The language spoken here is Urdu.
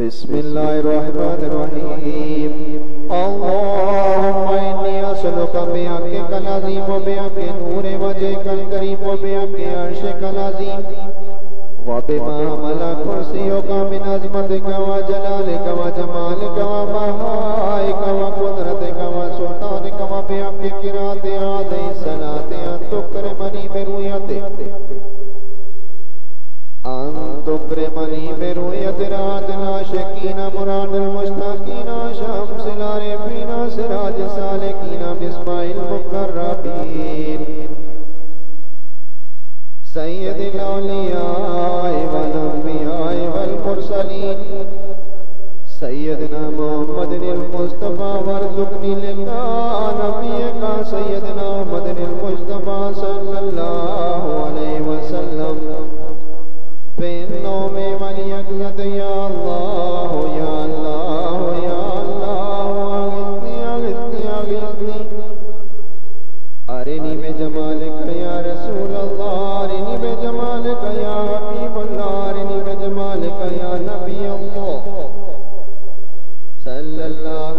بسم الله الرحمن الرحيم اللهم إني أسألك بحقك العظيم وبحق نور وجهك الكريم وبحق عرشك العظيم وبما حمل كرسيك من عظمتك وجلالك وجمالك وبهائك وقدرتك وسلطانك وبحق قراءة هذه الصلاة أن تكرمني برؤية رعاة العاشقين مراد المشتاقين شمس العارفين سراج السالكين بإسماء المقربين سيد الأولياء والأنبياء والمرسلين سيدنا محمد المصطفى وارزقني لقاء نبيك سيدنا محمد المصطفى صلى الله عليه وسلم في النوم واليقظة يا الله يا الله يا الله أغثني أغثني أغثني أرني بجمالك يا رسول الله أرني بجمالك يا حبيب الله أرني بجمالك يا نبي الله صلى الله